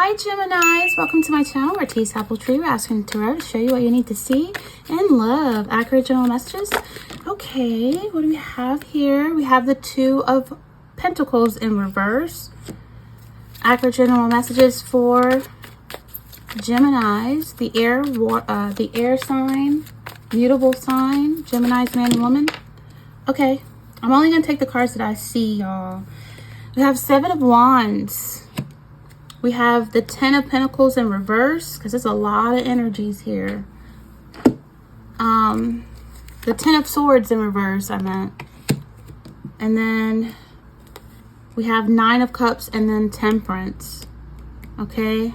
Hi Geminis, welcome to my channel where Tea's Apple Tree. We're asking Tarot to show you what you need to see in love. Accurate general messages. Okay, what do we have here? We have the Two of Pentacles in reverse. Accurate general messages for Geminis, the air sign, mutable sign, Gemini's man and woman. Okay, I'm only going to take the cards that I see, y'all. We have Seven of Wands. We have the Ten of Pentacles in reverse, because there's a lot of energies here. The Ten of Swords in reverse, I meant. And then we have Nine of Cups and then Temperance. Okay.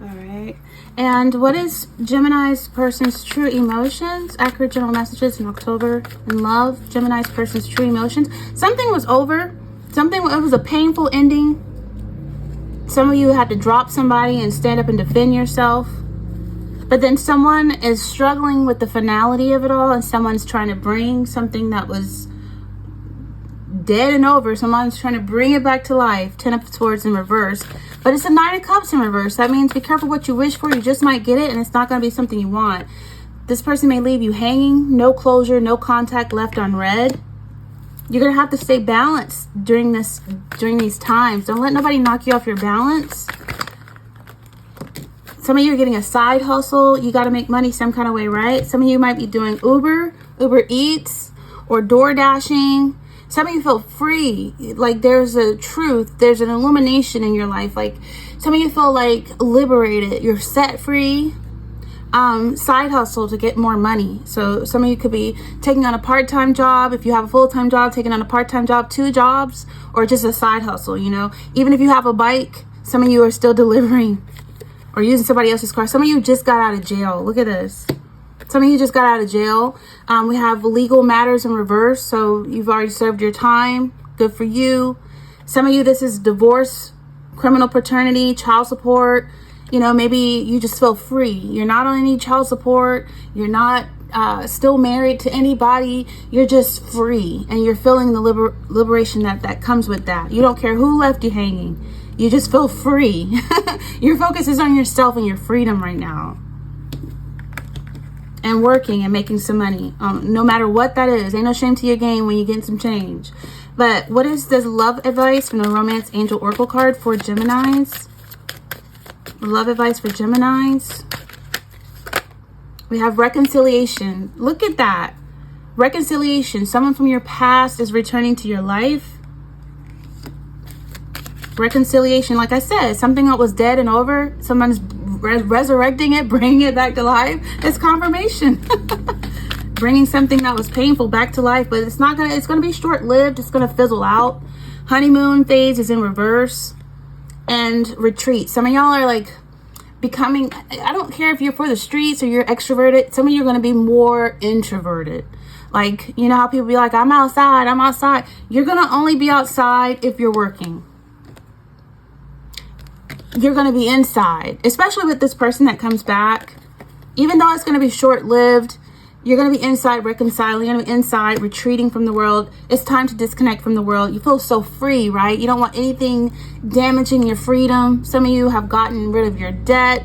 All right. And what is Gemini's person's true emotions? Accurate general messages in October in love. Gemini's person's true emotions. Something was over. It was a painful ending. Some of you had to drop somebody and stand up and defend yourself. But then someone is struggling with the finality of it all, and someone's trying to bring something that was dead and over. Someone's trying to bring it back to life. Ten of Swords in reverse. But it's a Nine of Cups in reverse. That means be careful what you wish for. You just might get it, and it's not going to be something you want. This person may leave you hanging. No closure, no contact left unread. You're going to have to stay balanced during these times. Don't let nobody knock you off your balance. Some of you are getting a side hustle. You got to make money some kind of way, right? Some of you might be doing Uber Eats, or door dashing. Some of you feel free, like there's a truth, there's an illumination in your life. Like some of you feel like liberated, you're set free. Side hustle to get more money. So some of you could be taking on a part-time job. If you have a full-time job, taking on a part-time job, 2 jobs, or just a side hustle, you know. Even if you have a bike, some of you are still delivering or using somebody else's car. Some of you just got out of jail. Look at this. Some of you just got out of jail. We have legal matters in reverse. So you've already served your time. Good for you. Some of you, this is divorce, criminal paternity, child support. You know, maybe you just feel free. You're not on any child support. You're not still married to anybody. You're just free. And you're feeling the liberation that comes with that. You don't care who left you hanging. You just feel free. Your focus is on yourself and your freedom right now. And working and making some money, no matter what that is. Ain't no shame to your game when you get some change. But what is this love advice from the Romance Angel Oracle card for Geminis? Love advice for Geminis. We have reconciliation. Look at that. Reconciliation. Someone from your past is returning to your life. Reconciliation, like I said, something that was dead and over, someone's resurrecting it, bringing it back to life. It's confirmation. Bringing something that was painful back to life, but it's gonna be short-lived. It's gonna fizzle out. Honeymoon phase is in reverse. And retreat. Some of y'all are like becoming, I don't care if you're for the streets or you're extroverted. Some of you are gonna be more introverted. Like, you know how people be like, I'm outside. You're gonna only be outside if you're working. You're going to be inside, especially with this person that comes back. Even though it's going to be short-lived, you're going to be inside reconciling. You're going to be inside retreating from the world. It's time to disconnect from the world. You feel so free, right? You don't want anything damaging your freedom. Some of you have gotten rid of your debt.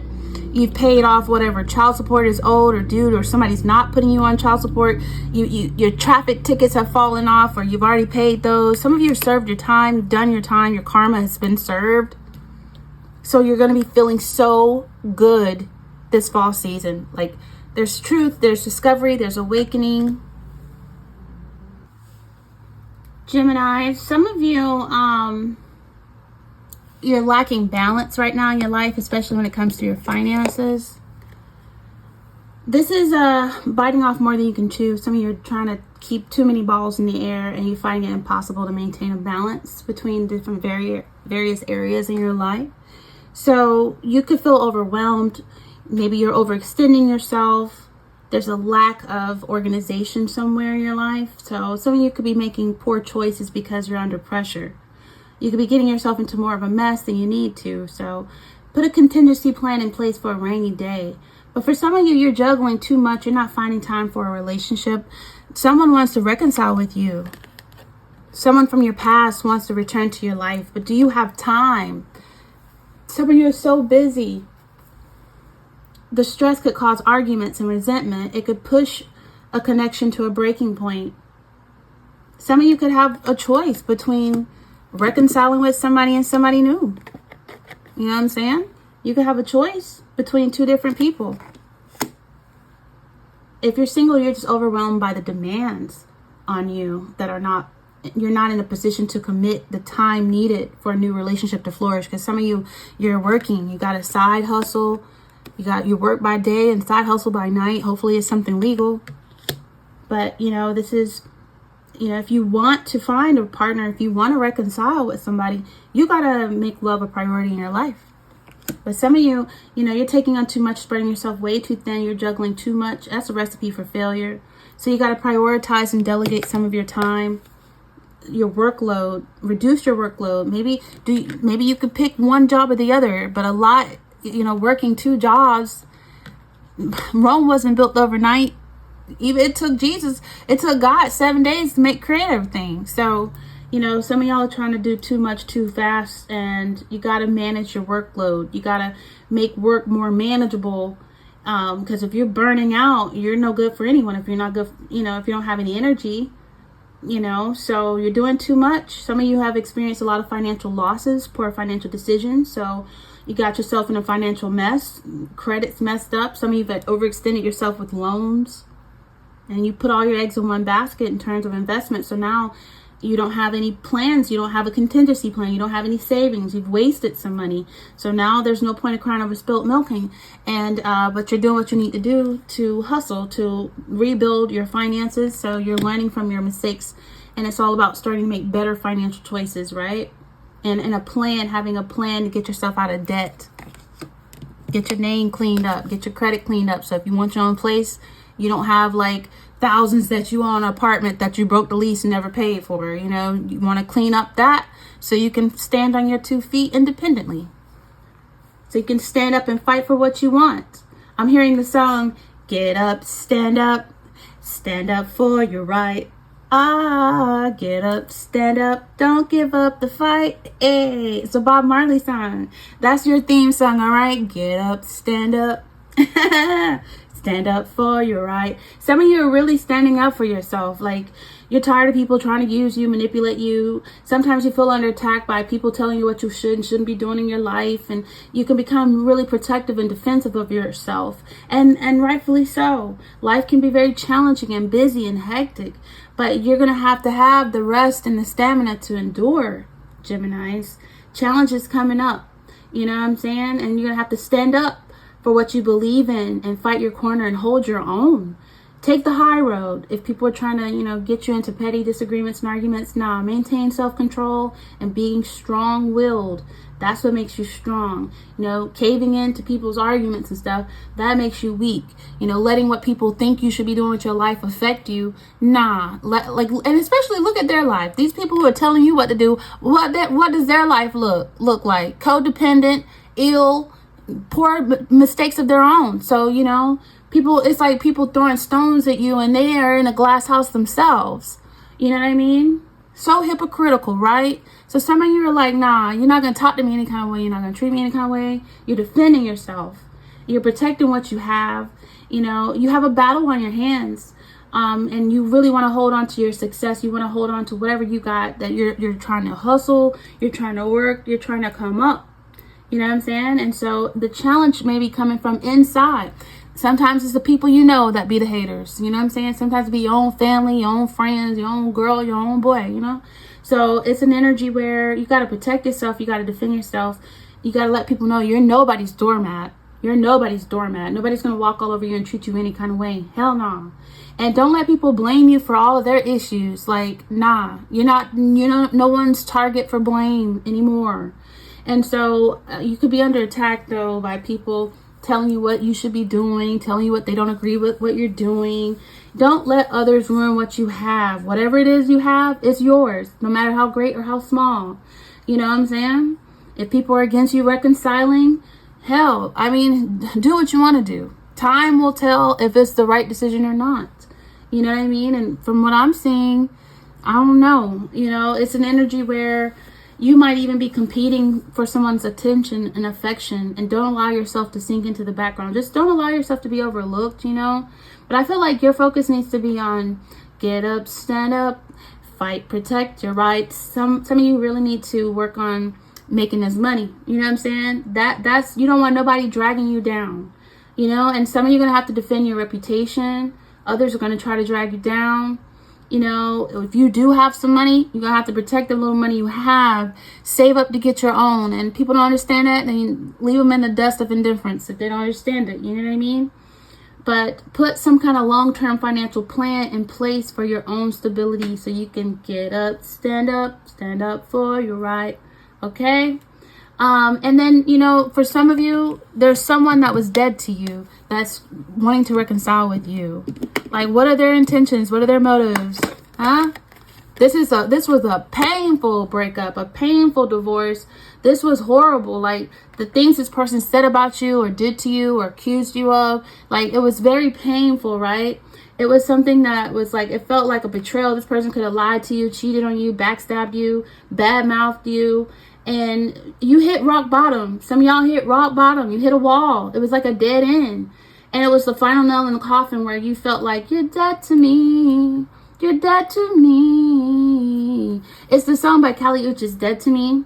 You've paid off whatever child support is owed or due, or somebody's not putting you on child support. Your traffic tickets have fallen off, or you've already paid those. Some of you have served your time, done your time. Your karma has been served. So you're going to be feeling so good this fall season. Like there's truth, there's discovery, there's awakening. Gemini, some of you, you're lacking balance right now in your life, especially when it comes to your finances. This is biting off more than you can chew. Some of you are trying to keep too many balls in the air, and you find it impossible to maintain a balance between different various areas in your life. So you could feel overwhelmed. Maybe you're overextending yourself. There's a lack of organization somewhere in your life. So some of you could be making poor choices because you're under pressure. You could be getting yourself into more of a mess than you need to. So put a contingency plan in place for a rainy day. But for some of you, you're juggling too much. You're not finding time for a relationship. Someone wants to reconcile with you. Someone from your past wants to return to your life, but do you have time? Some of you are so busy. The stress could cause arguments and resentment. It could push a connection to a breaking point. Some of you could have a choice between reconciling with somebody and somebody new. You know what I'm saying? You could have a choice between two different people. If you're single, you're just overwhelmed by the demands on you that are not, you're not in a position to commit the time needed for a new relationship to flourish. Because some of you, you're working, you got a side hustle, you work by day and side hustle by night. Hopefully it's something legal. But, this is, if you want to find a partner, if you want to reconcile with somebody, you got to make love a priority in your life. But some of you, you're taking on too much, spreading yourself way too thin. You're juggling too much. That's a recipe for failure. So you got to prioritize and delegate some of your time, your workload, reduce your workload. Maybe you could pick one job or the other, but a lot, working two jobs, Rome wasn't built overnight. Even it took God 7 days to create everything. So, some of y'all are trying to do too much too fast, and you got to manage your workload. You got to make work more manageable. Because if you're burning out, you're no good for anyone. If you're not good, if you don't have any energy, so you're doing too much. Some of you have experienced a lot of financial losses, poor financial decisions. So you got yourself in a financial mess, credit's messed up. Some of you have overextended yourself with loans, and you put all your eggs in one basket in terms of investment. So now you don't have any plans. You don't have a contingency plan. You don't have any savings. You've wasted some money. So now there's no point of crying over spilt milking. And but you're doing what you need to do to hustle, to rebuild your finances. So you're learning from your mistakes. And it's all about starting to make better financial choices, right? And having a plan to get yourself out of debt. Get your name cleaned up. Get your credit cleaned up. So if you want your own place, you don't have thousands that you own an apartment that you broke the lease and never paid for. You want to clean up that so you can stand on your 2 feet independently. So you can stand up and fight for what you want. I'm hearing the song, get up for your right. Get up, stand up, don't give up the fight. Hey, it's a Bob Marley song. That's your theme song, all right? Get up, stand up. Stand up for your right. Some of you are really standing up for yourself. You're tired of people trying to use you, manipulate you. Sometimes you feel under attack by people telling you what you should and shouldn't be doing in your life. And you can become really protective and defensive of yourself. And rightfully so. Life can be very challenging and busy and hectic. But you're going to have the rest and the stamina to endure, Geminis. Challenges coming up. You know what I'm saying? And you're going to have to stand up for what you believe in and fight your corner and hold your own. Take the high road. If people are trying to, get you into petty disagreements and arguments, maintain self-control and being strong-willed. That's what makes you strong. Caving into people's arguments and stuff, that makes you weak. Letting what people think you should be doing with your life affect you. And especially look at their life. These people who are telling you what to do, what does their life look like? Codependent, ill, poor mistakes of their own. So, it's like people throwing stones at you and they are in a glass house themselves. You know what I mean? So hypocritical, right? So some of you are like, nah, you're not going to talk to me any kind of way. You're not going to treat me any kind of way. You're defending yourself. You're protecting what you have. You have a battle on your hands. And you really want to hold on to your success. You want to hold on to whatever you got, that you're trying to hustle. You're trying to work. You're trying to come up. You know what I'm saying? And so the challenge may be coming from inside. Sometimes it's the people that be the haters. You know what I'm saying? Sometimes it be your own family, your own friends, your own girl, your own boy, So it's an energy where you got to protect yourself. You got to defend yourself. You got to let people know you're nobody's doormat. You're nobody's doormat. Nobody's going to walk all over you and treat you any kind of way. Hell no. And don't let people blame you for all of their issues. You're not, no one's target for blame anymore. And so you could be under attack, though, by people telling you what you should be doing, telling you what they don't agree with what you're doing. Don't let others ruin what you have. Whatever it is you have, it's yours, no matter how great or how small. You know what I'm saying? If people are against you reconciling, hell, do what you want to do. Time will tell if it's the right decision or not. You know what I mean? And from what I'm seeing, I don't know. You know, it's an energy where you might even be competing for someone's attention and affection, and don't allow yourself to sink into the background. Just don't allow yourself to be overlooked, you know. But I feel like your focus needs to be on get up, stand up, fight, protect your rights. Some of you really need to work on making this money. You know what I'm saying? That's you don't want nobody dragging you down. You know, and some of you are going to have to defend your reputation. Others are going to try to drag you down. You know, if you do have some money, you're going to have to protect the little money you have. Save up to get your own. And people don't understand that, then leave them in the dust of indifference if they don't understand it. You know what I mean? But put some kind of long-term financial plan in place for your own stability so you can get up, stand up for your right. Okay? And then, you know, for some of you, there's someone that was dead to you that's wanting to reconcile with you. Like, what are their intentions? What are their motives? Huh? This was a painful breakup, a painful divorce. This was horrible. Like, the things this person said about you or did to you or accused you of, like, it was very painful, right? It was something that was like, it felt like a betrayal. This person could have lied to you, cheated on you, backstabbed you, badmouthed you. And you hit rock bottom. Some of y'all hit rock bottom. You hit a wall. It was like a dead end. And it was the final nail in the coffin where you felt like, you're dead to me. You're dead to me. It's the song by Kali Uchis, Dead to Me.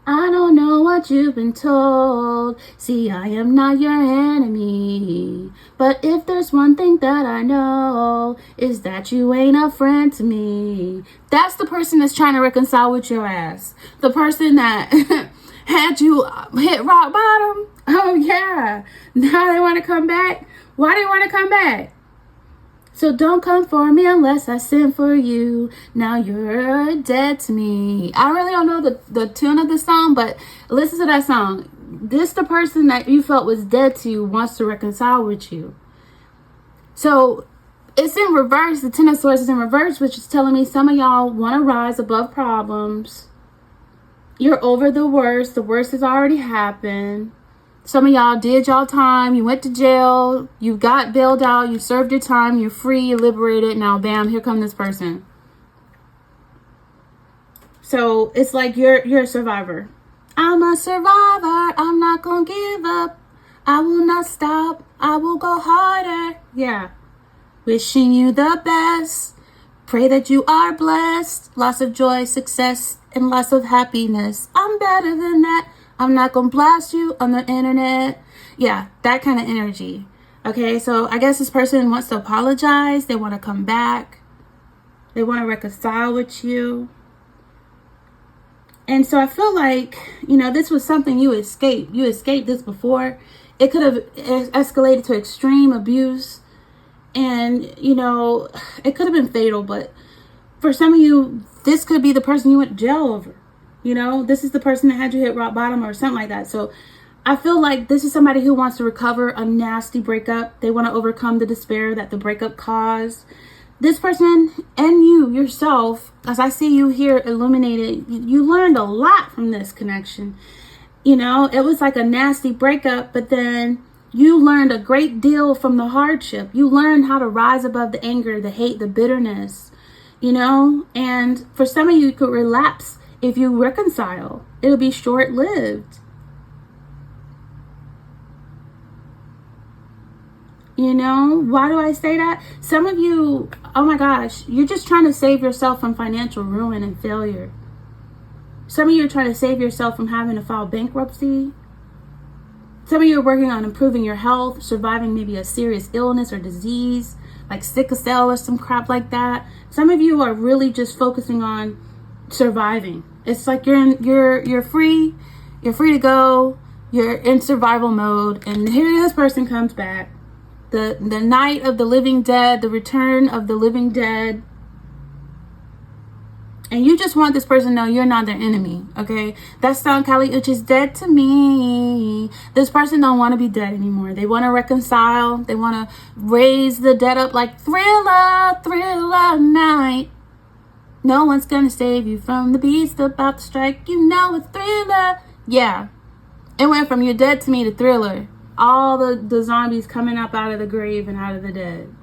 I don't know what you've been told. See, I am not your enemy. But if there's one thing that I know, is that you ain't a friend to me. That's the person that's trying to reconcile with your ass. The person that had you hit rock bottom. Oh, yeah. Now they want to come back. Why do they want to come back? So don't come for me unless I send for you. Now you're dead to me. I really don't know the tune of the song, but listen to that song. This the person that you felt was dead to you wants to reconcile with you. So it's in reverse. The Ten of Swords is in reverse, which is telling me some of y'all want to rise above problems. You're over the worst. The worst has already happened. Some of y'all did y'all time. You went to jail. You got bailed out. You served your time. You're free. You're liberated. Now, bam, here comes this person. So it's like you're a survivor. I'm a survivor. I'm not going to give up. I will not stop. I will go harder. Yeah. Wishing you the best. Pray that you are blessed. Lots of joy, success, and lots of happiness. I'm better than that. I'm not going to blast you on the internet. Yeah, that kind of energy. Okay, so I guess this person wants to apologize. They want to come back. They want to reconcile with you. And so I feel like, you know, this was something you escaped. You escaped this before. It could have escalated to extreme abuse. And, you know, it could have been fatal. But for some of you, this could be the person you went to jail over. You know, this is the person that had you hit rock bottom or something like that. So I feel like this is somebody who wants to recover a nasty breakup. They want to overcome the despair that the breakup caused. This person and you yourself, as I see you here illuminated, you learned a lot from this connection. You know, it was like a nasty breakup, but then you learned a great deal from the hardship. You learned how to rise above the anger, the hate, the bitterness, you know, and for some of you, you could relapse. If you reconcile, it'll be short-lived. You know, why do I say that? Some of you, oh my gosh, you're just trying to save yourself from financial ruin and failure. Some of you are trying to save yourself from having to file bankruptcy. Some of you are working on improving your health, surviving maybe a serious illness or disease, like sickle cell or some crap like that. Some of you are really just focusing on surviving. It's like you're free to go, you're in survival mode, and here this person comes back. The night of the living dead, the return of the living dead. And you just want this person to know you're not their enemy, okay? That song, Kali Uchis, Dead to Me. This person don't want to be dead anymore. They want to reconcile. They want to raise the dead up like Thriller, Thriller night. No one's gonna save you from the beast about to strike. You know it's Thriller. Yeah. It went from you're dead to me to Thriller. All the zombies coming up out of the grave and out of the dead.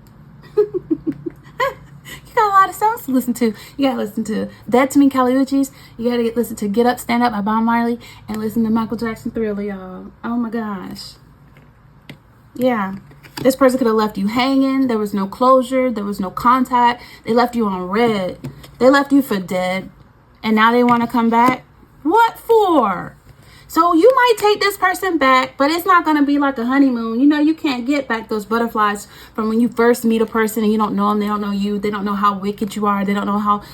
You got a lot of songs to listen to. You gotta listen to Dead to Me, Kali Uchis. You gotta listen to Get Up, Stand Up by Bob Marley, and listen to Michael Jackson Thriller, y'all. Oh my gosh. Yeah. This person could have left you hanging. There was no closure. There was no contact. They left you on red. They left you for dead. And now they want to come back? What for? So you might take this person back, but it's not going to be like a honeymoon. You know, you can't get back those butterflies from when you first meet a person and you don't know them. They don't know you. They don't know how wicked you are. They don't know how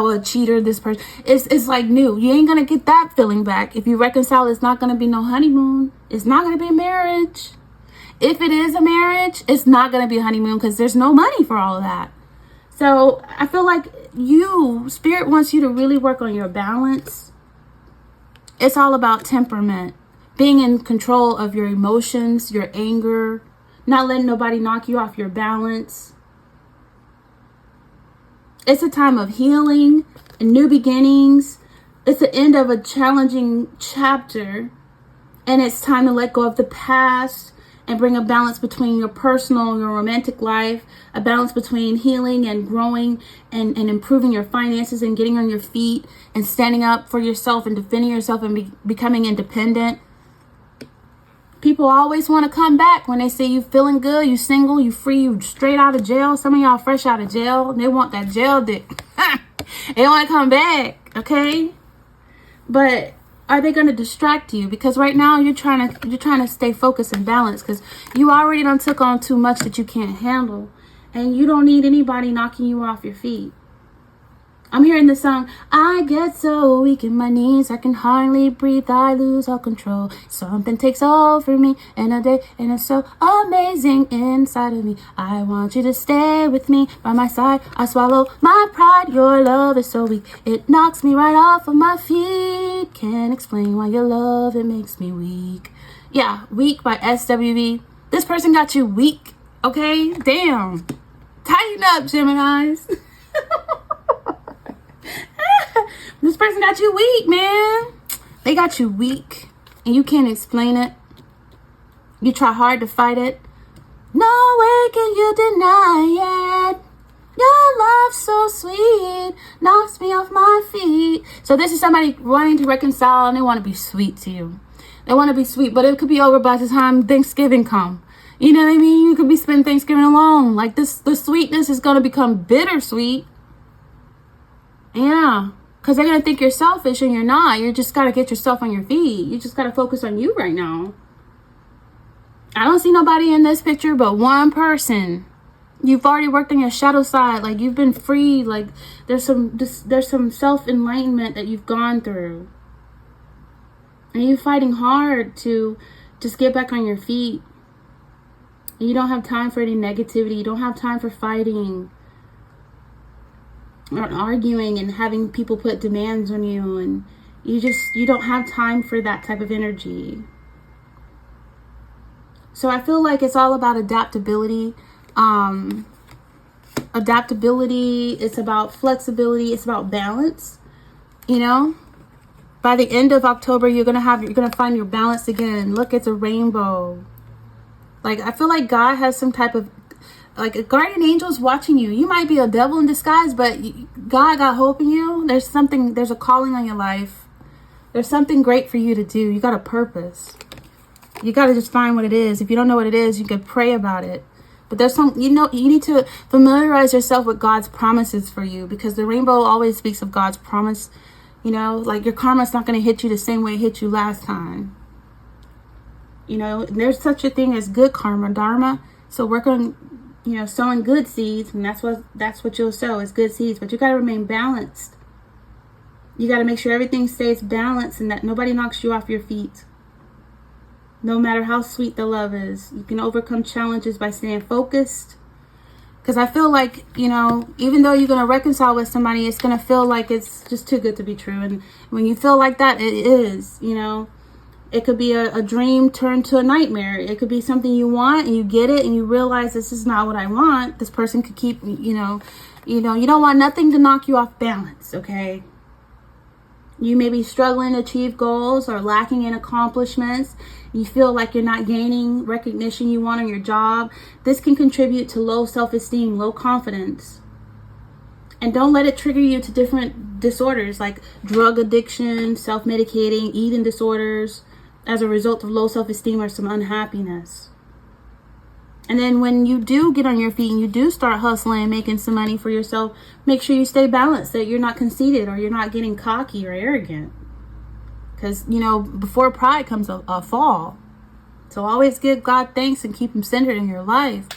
a cheater this person is. It's like new. You ain't going to get that feeling back. If you reconcile, it's not going to be no honeymoon. It's not going to be a marriage. If it is a marriage, it's not going to be a honeymoon because there's no money for all of that. So I feel like Spirit wants you to really work on your balance. It's all about temperament, being in control of your emotions, your anger, not letting nobody knock you off your balance. It's a time of healing and new beginnings. It's the end of a challenging chapter, and it's time to let go of the past and bring a balance between your personal and your romantic life, a balance between healing and growing and improving your finances and getting on your feet and standing up for yourself and defending yourself and becoming independent. People always want to come back when they say you feeling good, you single, you free, you straight out of jail. Some of y'all fresh out of jail, and they want that jail dick. They want to come back, okay? But are they going to distract you? Because right now you're trying to stay focused and balanced because you already done took on too much that you can't handle, and you don't need anybody knocking you off your feet. I'm hearing the song, I get so weak in my knees, I can hardly breathe, I lose all control. Something takes over me in a day, and it's so amazing inside of me. I want you to stay with me by my side. I swallow my pride, your love is so weak. It knocks me right off of my feet. Can't explain why your love, it makes me weak. Yeah, Weak by SWV. This person got you weak, okay? Damn. Tighten up, Geminis. This person got you weak, man. They got you weak, and you can't explain it. You try hard to fight it. No way can you deny it. Your love so sweet knocks me off my feet. So this is somebody wanting to reconcile, and they want to be sweet to you. They want to be sweet, but it could be over by the time Thanksgiving come. You know what I mean? You could be spending Thanksgiving alone. Like the sweetness is going to become bittersweet. Yeah. Because they're going to think you're selfish, and you're not. You just got to get yourself on your feet. You just got to focus on you right now. I don't see nobody in this picture but one person. You've already worked on your shadow side. Like, you've been free. Like, there's some self-enlightenment that you've gone through. And you're fighting hard to just get back on your feet. And you don't have time for any negativity. You don't have time for fighting or arguing and having people put demands on you, and you don't have time for that type of energy. So I feel like it's all about adaptability. It's about flexibility, it's about balance. You know, by the end of October, you're gonna find your balance again. Look, it's a rainbow. Like, I feel like God has some type of, like, a guardian angel's watching you. You might be a devil in disguise, but God got hope in you. There's a calling on your life. There's something great for you to do. You got a purpose. You got to just find what it is. If you don't know what it is, you can pray about it. But there's you need to familiarize yourself with God's promises for you, because the rainbow always speaks of God's promise. You know, like, your karma's not going to hit you the same way it hit you last time. You know, there's such a thing as good karma, dharma. So work on, sowing good seeds, and that's what you'll sow, is good seeds. But you got to remain balanced. You got to make sure everything stays balanced and that nobody knocks you off your feet. No matter how sweet the love is, you can overcome challenges by staying focused. Because I feel like, even though you're going to reconcile with somebody, it's going to feel like it's just too good to be true. And when you feel like that, it is, It could be a dream turned to a nightmare. It could be something you want and you get it and you realize this is not what I want. This person could keep, you don't want nothing to knock you off balance, okay? You may be struggling to achieve goals or lacking in accomplishments. You feel like you're not gaining recognition you want on your job. This can contribute to low self-esteem, low confidence. And don't let it trigger you to different disorders like drug addiction, self-medicating, eating disorders as a result of low self-esteem or some unhappiness. And then when you do get on your feet and you do start hustling and making some money for yourself, make sure you stay balanced, that you're not conceited or you're not getting cocky or arrogant. Because, before pride comes a fall. So always give God thanks and keep him centered in your life.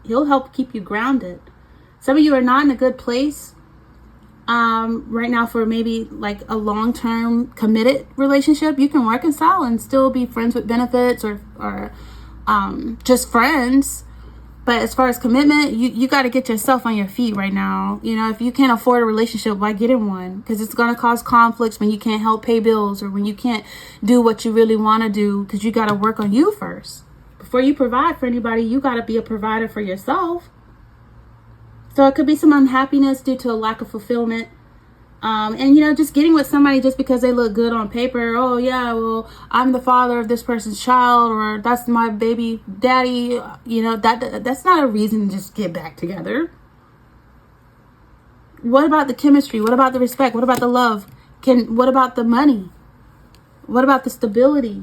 He'll help keep you grounded. Some of you are not in a good place right now for maybe like a long-term committed relationship. You can reconcile and still be friends with benefits or just friends. But as far as commitment, you got to get yourself on your feet right now. If you can't afford a relationship, why get in one? Because it's going to cause conflicts when you can't help pay bills or when you can't do what you really want to do, because you got to work on you first. Before you provide for anybody, you got to be a provider for yourself. So it could be some unhappiness due to a lack of fulfillment. And just getting with somebody just because they look good on paper. Oh yeah, well, I'm the father of this person's child, or that's my baby daddy. That's not a reason to just get back together. What about the chemistry? What about the respect? What about the love? What about the money? What about the stability?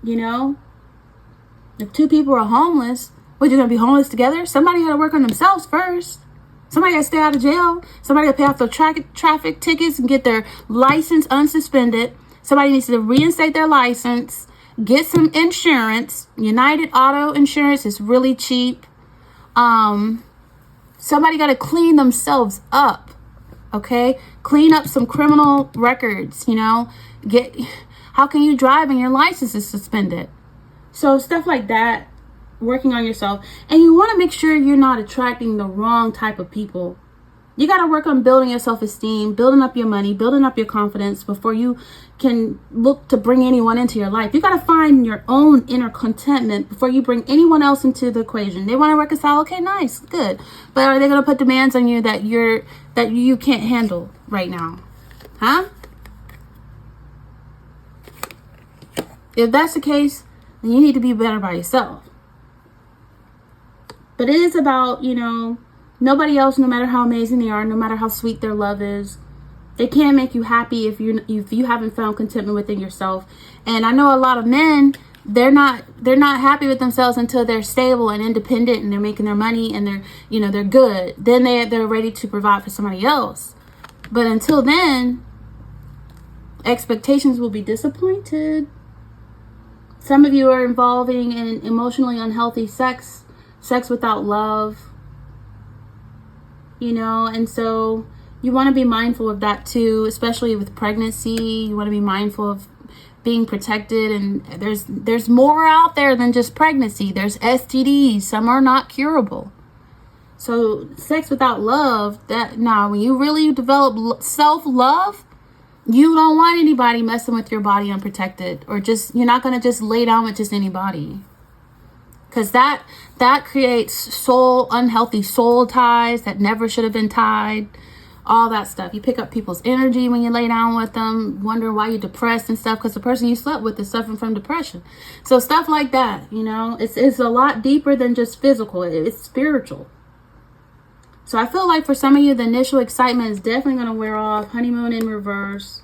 If two people are homeless, what, you're gonna be homeless together? Somebody got to work on themselves first. Somebody got to stay out of jail. Somebody got to pay off their traffic tickets and get their license unsuspended. Somebody needs to reinstate their license. Get some insurance. United Auto Insurance is really cheap. Somebody got to clean themselves up. Okay? Clean up some criminal records, How can you drive and your license is suspended? So stuff like that. Working on yourself. And you want to make sure you're not attracting the wrong type of people. You got to work on building your self-esteem, building up your money, building up your confidence before you can look to bring anyone into your life. You got to find your own inner contentment before you bring anyone else into the equation. They want to reconcile. Okay, nice, good. But are they going to put demands on you that you can't handle right now? Huh? If that's the case, then you need to be better by yourself. But it is about, nobody else, no matter how amazing they are, no matter how sweet their love is, they can't make you happy if you haven't found contentment within yourself. And I know a lot of men, they're not happy with themselves until they're stable and independent and they're making their money and they're good. Then they're ready to provide for somebody else. But until then, expectations will be disappointed. Some of you are involving in emotionally unhealthy sex without love, and so you want to be mindful of that too, especially with pregnancy. You want to be mindful of being protected, and there's more out there than just pregnancy. There's STDs. Some are not curable. So sex without love, when you really develop self-love, you don't want anybody messing with your body unprotected, or you're not going to just lay down with just anybody. Because that creates unhealthy soul ties that never should have been tied. All that stuff. You pick up people's energy when you lay down with them, wonder why you're depressed and stuff, because the person you slept with is suffering from depression. So stuff like that, it's a lot deeper than just physical. It's spiritual. So I feel like for some of you, the initial excitement is definitely going to wear off. Honeymoon in reverse.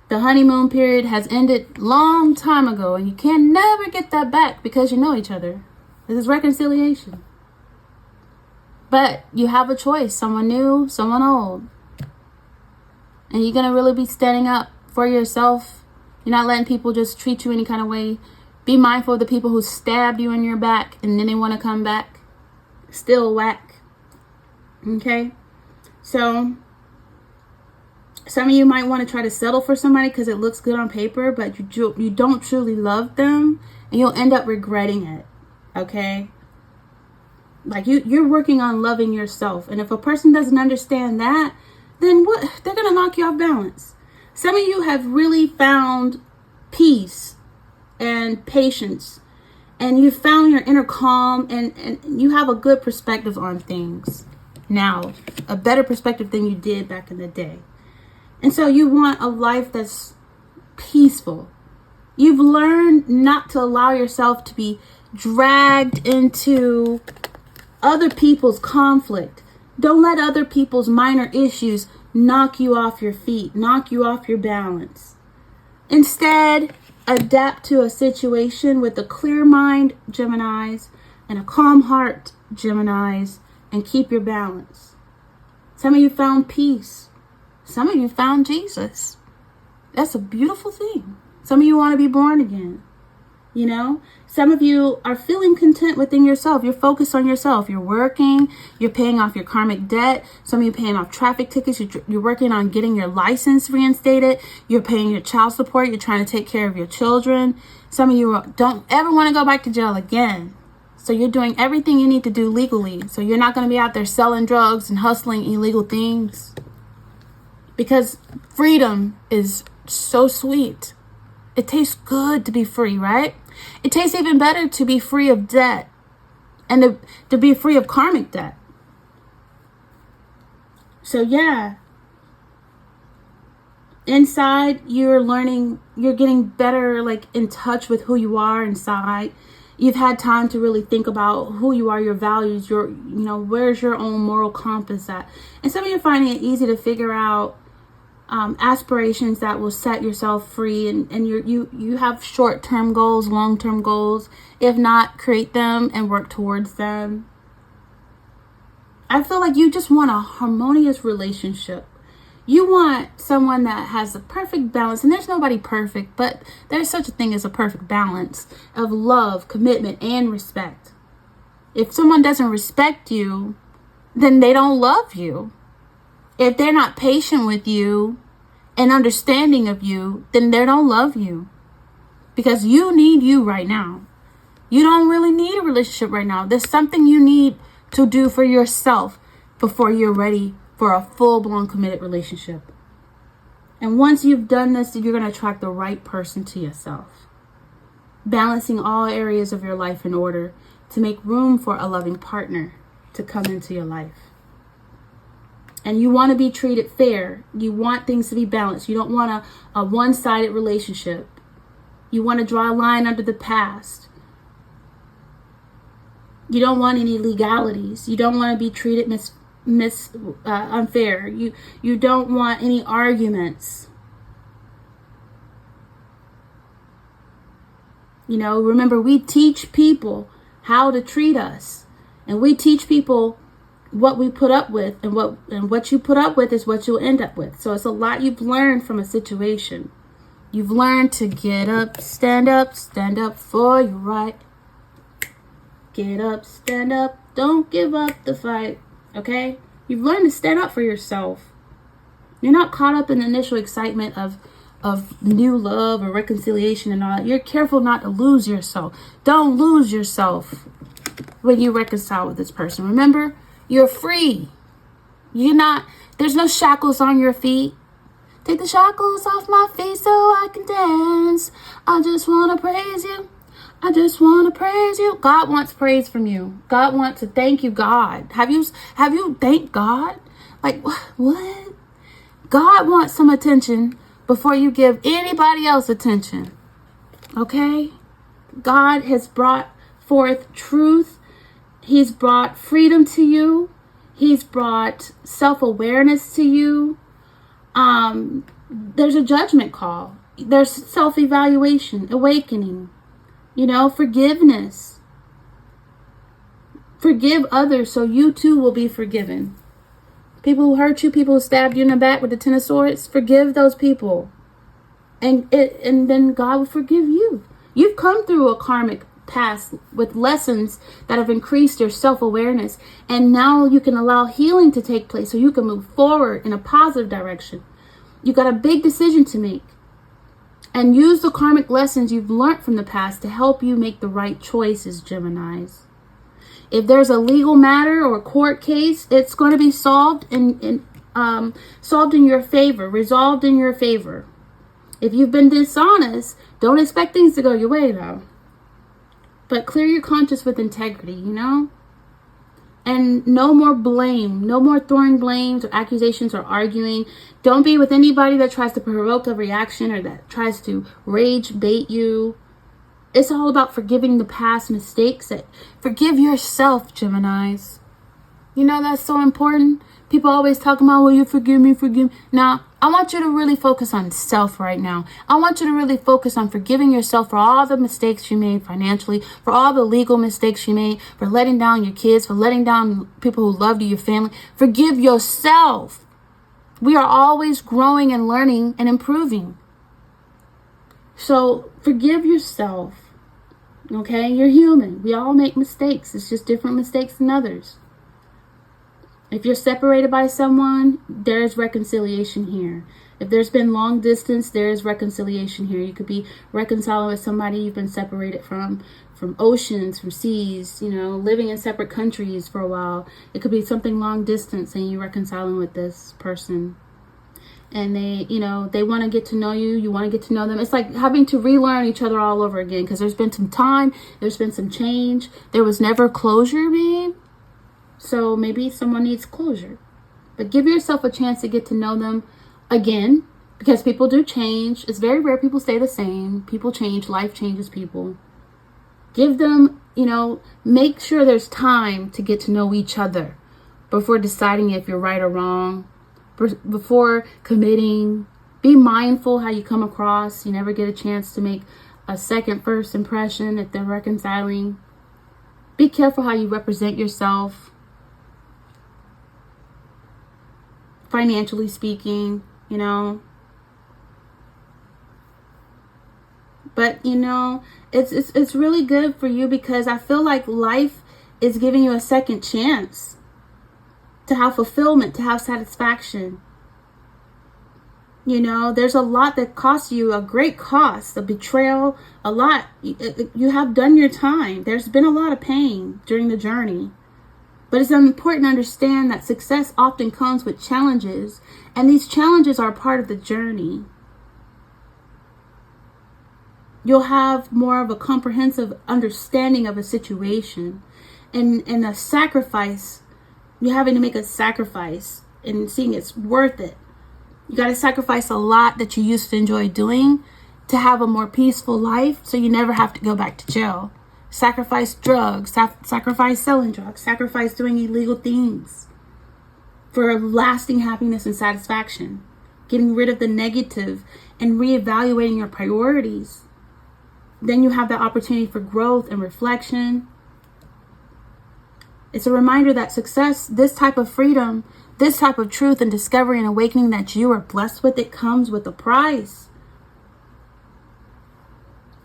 The honeymoon period has ended long time ago, and you can never get that back because you know each other. This is reconciliation. But you have a choice, someone new, someone old. And you're going to really be standing up for yourself. You're not letting people just treat you any kind of way. Be mindful of the people who stabbed you in your back and then they want to come back. Still whack. Okay? So some of you might want to try to settle for somebody because it looks good on paper, but you don't truly love them, and you'll end up regretting it. Okay? Like you're working on loving yourself. And if a person doesn't understand that, then what? They're going to knock you off balance. Some of you have really found peace and patience, and you found your inner calm, and you have a good perspective on things now, a better perspective than you did back in the day. And so you want a life that's peaceful. You've learned not to allow yourself to be dragged into other people's conflict. Don't let other people's minor issues knock you off your feet, knock you off your balance. Instead, adapt to a situation with a clear mind, Geminis, and a calm heart, Geminis, and keep your balance. Some of you found peace. Some of you found Jesus. That's a beautiful thing. Some of you want to be born again. You know, some of you are feeling content within yourself. You're focused on yourself. You're working. You're paying off your karmic debt. Some of you paying off traffic tickets. You're working on getting your license reinstated. You're paying your child support. You're trying to take care of your children. Some of you don't ever want to go back to jail again. So you're doing everything you need to do legally. So you're not going to be out there selling drugs and hustling illegal things. Because freedom is so sweet. It tastes good to be free, right? It tastes even better to be free of debt and to be free of karmic debt. So yeah, inside you're learning, you're getting better, like in touch with who you are inside. You've had time to really think about who you are, your values, where's your own moral compass at. And some of you are finding it easy to figure out aspirations that will set yourself free, and you have short-term goals, long-term goals. If not, create them and work towards them. I feel like you just want a harmonious relationship. You want someone that has the perfect balance, and there's nobody perfect, but there's such a thing as a perfect balance of love, commitment, and respect. If someone doesn't respect you, then they don't love you. If they're not patient with you and understanding of you, then they don't love you. Because you need you right now. You don't really need a relationship right now. There's something you need to do for yourself before you're ready for a full-blown committed relationship. And once you've done this, you're going to attract the right person to yourself. Balancing all areas of your life in order to make room for a loving partner to come into your life. And you want to be treated fair. You want things to be balanced. You don't want a one-sided relationship. You want to draw a line under the past. You don't want any legalities. You don't want to be treated unfair. You don't want any arguments. Remember, we teach people how to treat us. And we teach people what we put up with, and what you put up with is what you'll end up with. So it's a lot you've learned from a situation. You've learned to get up for your right. Get up, stand up, don't give up the fight. Okay? You've learned to stand up for yourself. You're not caught up in the initial excitement of new love or reconciliation and all that. You're careful not to lose yourself. Don't lose yourself when you reconcile with this person. Remember, you're free. There's no shackles on your feet. Take the shackles off my feet so I can dance. I just want to praise you. I just want to praise you. God wants praise from you. God wants to thank you, God. Have you thanked God? Like, what? God wants some attention before you give anybody else attention. Okay? God has brought forth truth. He's brought freedom to you. He's brought self-awareness to you. There's a judgment call. There's self-evaluation, awakening, forgiveness. Forgive others so you too will be forgiven. People who hurt you, people who stabbed you in the back with the 10 of swords, forgive those people. And then God will forgive you. You've come through a karmic past with lessons that have increased your self-awareness, and now you can allow healing to take place so you can move forward in a positive direction. You got a big decision to make, and use the karmic lessons you've learned from the past to help you make the right choices, Geminis. If there's a legal matter or a court case, it's going to be solved in your favor, resolved in your favor. If you've been dishonest, don't expect things to go your way though. But clear your conscience with integrity, And no more blame. No more throwing blames or accusations or arguing. Don't be with anybody that tries to provoke a reaction or that tries to rage bait you. It's all about forgiving the past mistakes. Forgive yourself, Geminis. You know, that's so important. People always talk about, well, you forgive me, forgive me. Now, I want you to really focus on self right now. I want you to really focus on forgiving yourself for all the mistakes you made financially, for all the legal mistakes you made, for letting down your kids, for letting down people who loved you, your family. Forgive yourself. We are always growing and learning and improving. So forgive yourself. Okay, you're human. We all make mistakes. It's just different mistakes than others. If you're separated by someone, there's reconciliation here. If there's been long distance, there is reconciliation here. You could be reconciling with somebody you've been separated from oceans, from seas, living in separate countries for a while. It could be something long distance and you're reconciling with this person. And they want to get to know you. You want to get to know them. It's like having to relearn each other all over again because there's been some time. There's been some change. There was never closure made. So maybe someone needs closure. But give yourself a chance to get to know them again because people do change. It's very rare people stay the same. People change. Life changes people. Give them, make sure there's time to get to know each other before deciding if you're right or wrong. Before committing, be mindful how you come across. You never get a chance to make a first impression if they're reconciling. Be careful how you represent yourself. Financially speaking, But, it's really good for you because I feel like life is giving you a second chance to have fulfillment, to have satisfaction. There's a lot that costs you, a great cost, a betrayal, a lot. You have done your time. There's been a lot of pain during the journey. But it's important to understand that success often comes with challenges, and these challenges are part of the journey. You'll have more of a comprehensive understanding of a situation and a sacrifice. You're having to make a sacrifice and seeing it's worth it. You got to sacrifice a lot that you used to enjoy doing to have a more peaceful life so you never have to go back to jail. Sacrifice drugs, sacrifice selling drugs, sacrifice doing illegal things for lasting happiness and satisfaction. Getting rid of the negative and reevaluating your priorities. Then you have the opportunity for growth and reflection. It's a reminder that success, this type of freedom, this type of truth and discovery and awakening that you are blessed with, it comes with a price.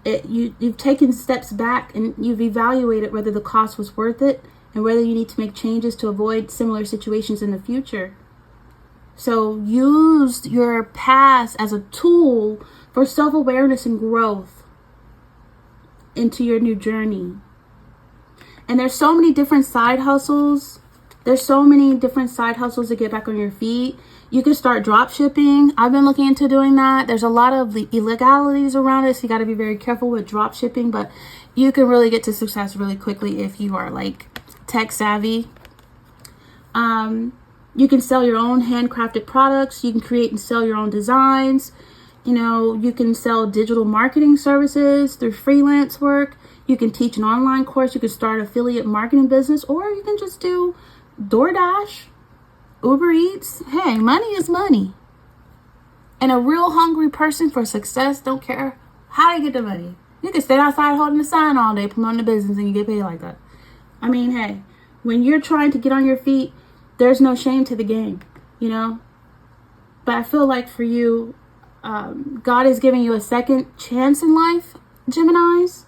You've taken steps back and you've evaluated whether the cost was worth it and whether you need to make changes to avoid similar situations in the future. So use your past as a tool for self-awareness and growth into your new journey. And there's so many different side hustles. There's so many different side hustles to get back on your feet. You can start drop shipping. I've been looking into doing that. There's a lot of the illegalities around it, so you got to be very careful with drop shipping, but you can really get to success really quickly if you are like tech savvy. You can sell your own handcrafted products. You can create and sell your own designs. You can sell digital marketing services through freelance work. You can teach an online course. You can start affiliate marketing business, or you can just do DoorDash, Uber Eats. Hey, money is money. And a real hungry person for success don't care how they get the money. You can stand outside holding the sign all day promoting the business and you get paid like that. I mean, hey, when you're trying to get on your feet, there's no shame to the game, But I feel like for you, God is giving you a second chance in life, Geminis.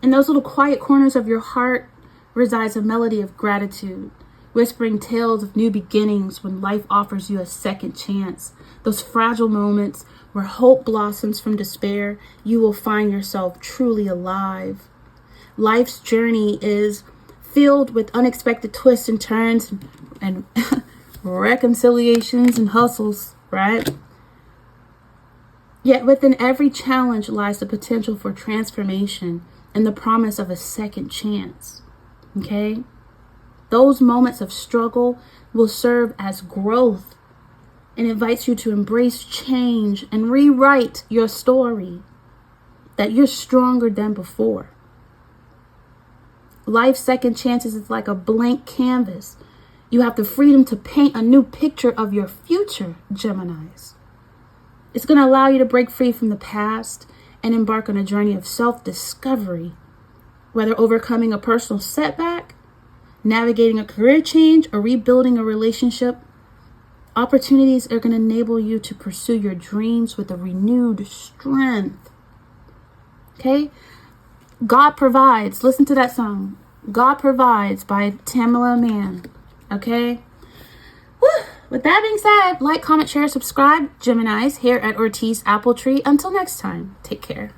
In those little quiet corners of your heart resides a melody of gratitude, whispering tales of new beginnings when life offers you a second chance. Those fragile moments where hope blossoms from despair, you will find yourself truly alive. Life's journey is filled with unexpected twists and turns and reconciliations and hustles, right? Yet within every challenge lies the potential for transformation and the promise of a second chance. Okay? Those moments of struggle will serve as growth and invites you to embrace change and rewrite your story. that you're stronger than before. Life's second chances is like a blank canvas. You have the freedom to paint a new picture of your future, Geminis. It's going to allow you to break free from the past and embark on a journey of self-discovery, whether overcoming a personal setback, navigating a career change, or rebuilding a relationship. Opportunities are going to enable you to pursue your dreams with a renewed strength. Okay? God Provides. Listen to that song. God Provides by Tamala Mann. Okay? Woo. With that being said, like, comment, share, subscribe, Geminis, here at Ortiz Apple Tree. Until next time, take care.